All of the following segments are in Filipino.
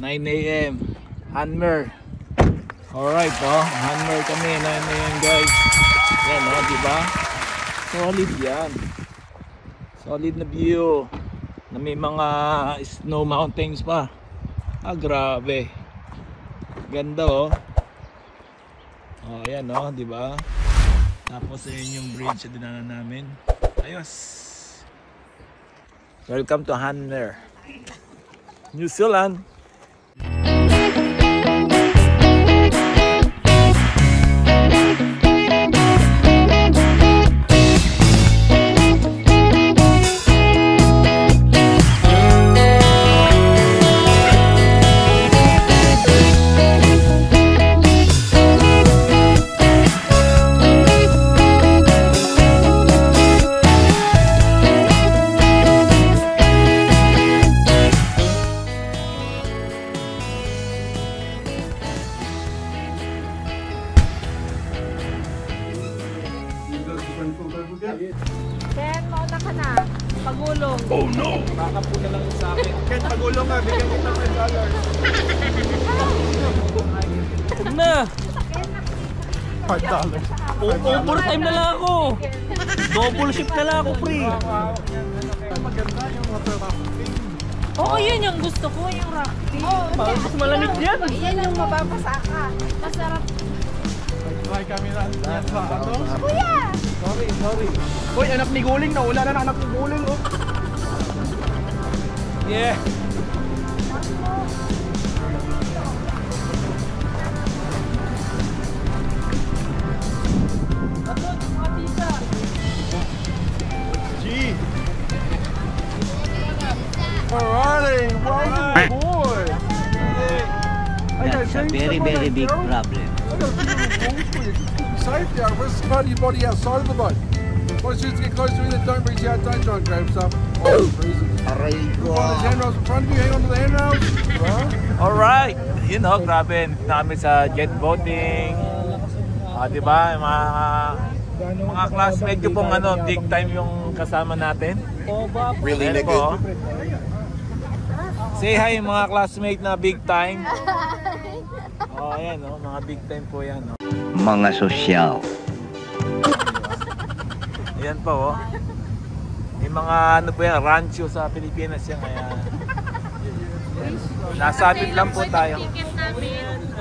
9 AM. Hanmer. Alright, oh. Hanmer kami. 9 AM, guys. Yan, oh, diba? Solid yan. Solid na view. Na may mga snow mountains pa. Ah, grabe. Ganda, oh. Oh, ayan, oh, diba? Tapos, ayan yung bridge na dinaanan namin. Ayos. Welcome to Hanmer, New Zealand. Ken, mauna ka na. Pagulong. Oh no! Baka po na lang sa akin. Ken, pagulong ka. Bigyan mo ng $5. Huwag na! $5. Overtime na lang ako! Double shift na lang ako, pre! Maganda yung water rafting. Oo, yun yung gusto ko, yung rafting. Mas malamig yan! Yan yung mababasa ka. Masarap. Try kami na. Kuya! Sorry. Hoy, anak ni Guling, naula na anak ni Guling, oh. Yeah. G. Alrighty, welcome aboard. That's a very, very big problem. Safety, I risk part of your body outside of the boat. Once you get close to it, don't reach out, don't try and grab stuff. Oh, there's handrails in front of you, hang on to the handrails. Alright. You know, grabe. Namin sa jet boating. Diba? Mga classmate ko pong big time yung kasama natin. Really, Ayan po, oh. Say hi mga classmate na big time. Oh, ayan, oh, mga big time po yan. Oh. Mga sosyal. Ayan po, oh. May mga po yan, rancho sa Pilipinas yan. Kaya nasabit lang po tayo.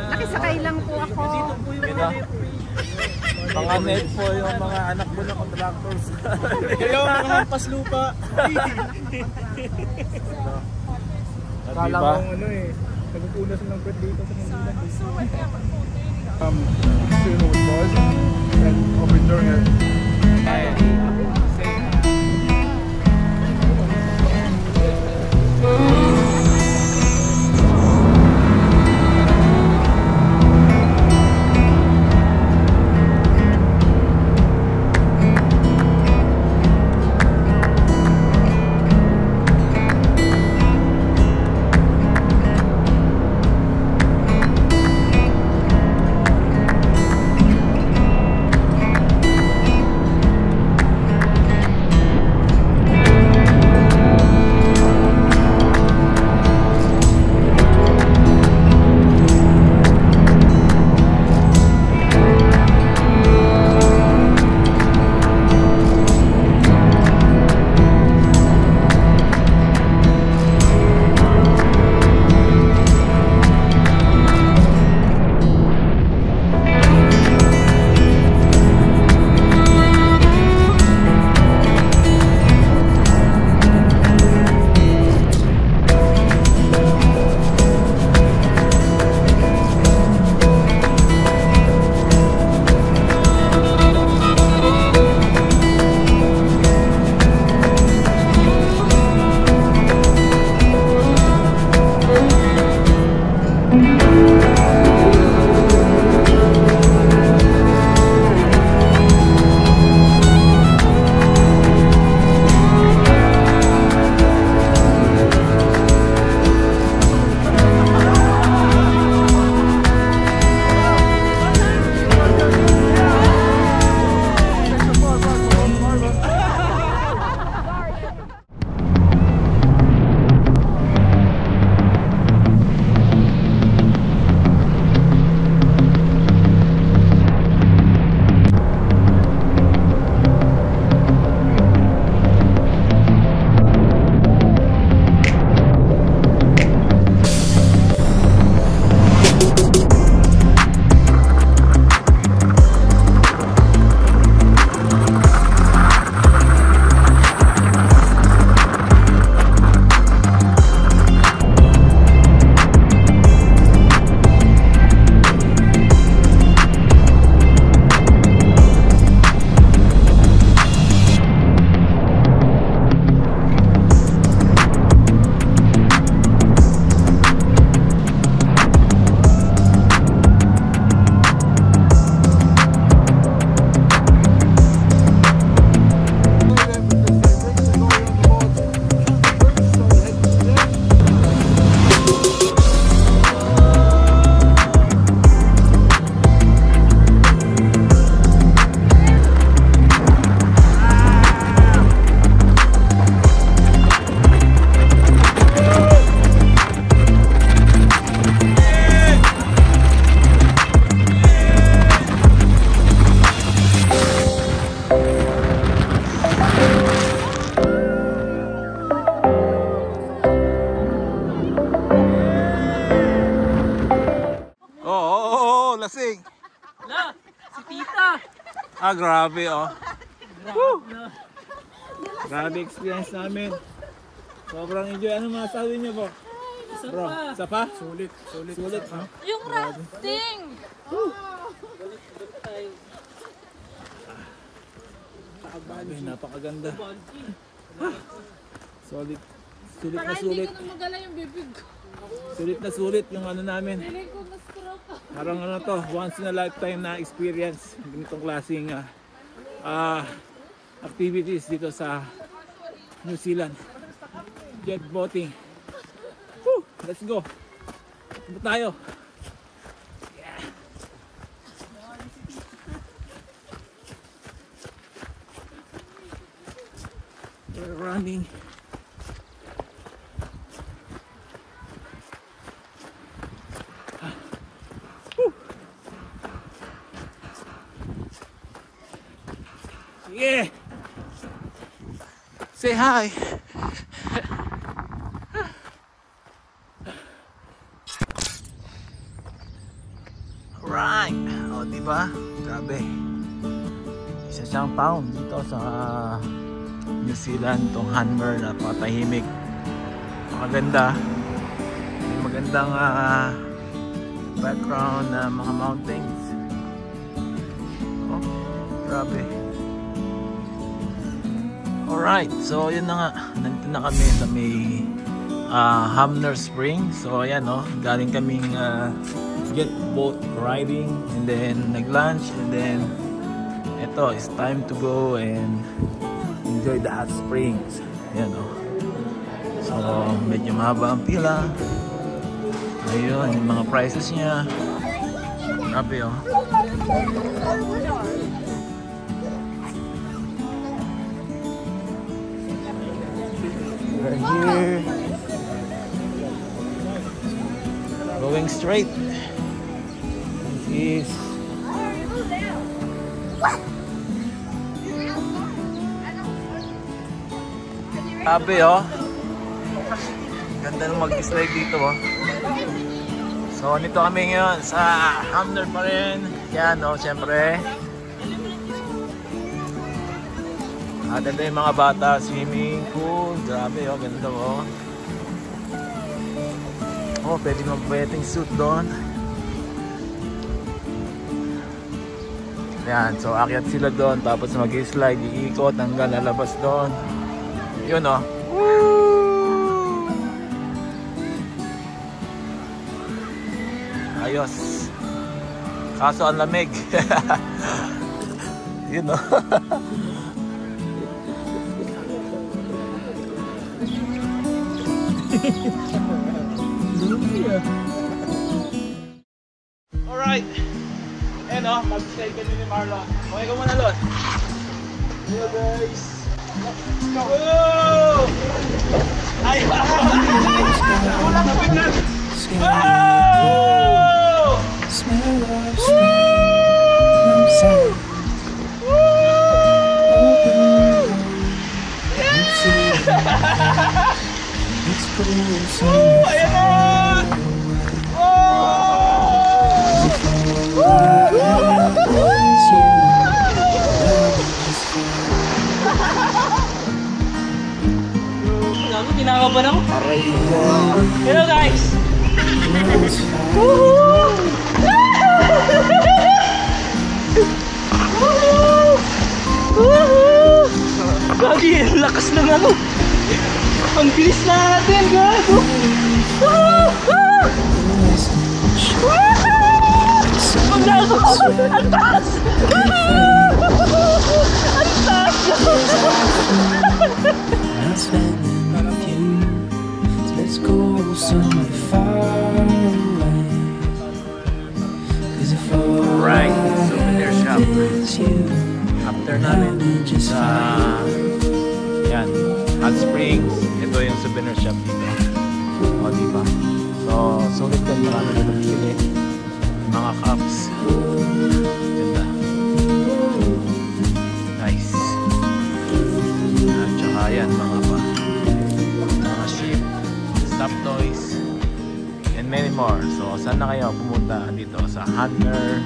Nakisakay lang po ako. You know? Mga net po yung mga anak po ng contractors. Kayo, mga hampas lupa. Kala Diba? ko nagpupunas ng bread dito sa Manila. Soon with boys, and I'll be doing it. Si Tita. Ah, grabe oh. Woo! Grabe experience namin. Sobrang enjoy. Ano masasabi niyo po? Bro, isa pa? Sulit. Sulit, ha? Yung rafting! Grabe, napakaganda. Solid. Sulit na sulit. Hindi ko na magala yung bibig ko. Sulit na sulit yung ano namin. Feeling ko na-stroke ako. Parang ano to, once in a lifetime na experience. Ganitong klaseng activities dito sa New Zealand. Jet boating. Woo! Let's go. Punta tayo. Yeah. We're running. Yeah. Say hi. Right. O, diba? Grabe. Isa siyang pound dito sa New Zealand, tong Hanmer, napakatahimik. Maganda. May magandang background na mga mountains. Oh, grabe. Alright, so yun na nga. Nandito na kami sa may Hamner Spring. So ayan no, galing kaming jet boat riding and then nag-lunch and then eto, it's time to go and enjoy the hot springs. Ayan no. So medyo mahaba ang pila. Ayun, yung mga prices niya. Grabe oh. We're here. Going straight. This is Grabe oh. Ganda nung mag-slide dito oh. So nito kami ngayon sa Hamner pa rin. Yan oh, syempre. Ganda yung mga bata, swimming pool. Grabe oh, ganda oh. Oh, pwede mag-bathing suit doon. Yan, so akyat sila doon. Tapos mag-slide, iikot hanggang lalabas doon. Yun oh. Woo! Ayos. Kaso ang lamig. Yun oh. Alright. Ayan o, mag-slide ka din ni Marlon. Okay ka muna, Lon. Hello guys. Let's go. Woo! Ay! Ulang na biglan! Oh! Woo! Woo! Ayan o! Kinakabahan ako. Hello guys! Gagi, lakas ng ano. Ang bilis natin, gago. Ang taas! Ang taas! Ang taas! Let's go somewhere far away. Cause if Right, souvenir shop. After namin sa yan, Hot Springs. Ito yung souvenir shop dito. O, diba? So, sulit ka yung marami na nabili. Mga cups. Ganda. Nice. At saka yan, mga ship, stop toys, and many more. So, saan na kayo pumunta dito sa Hamner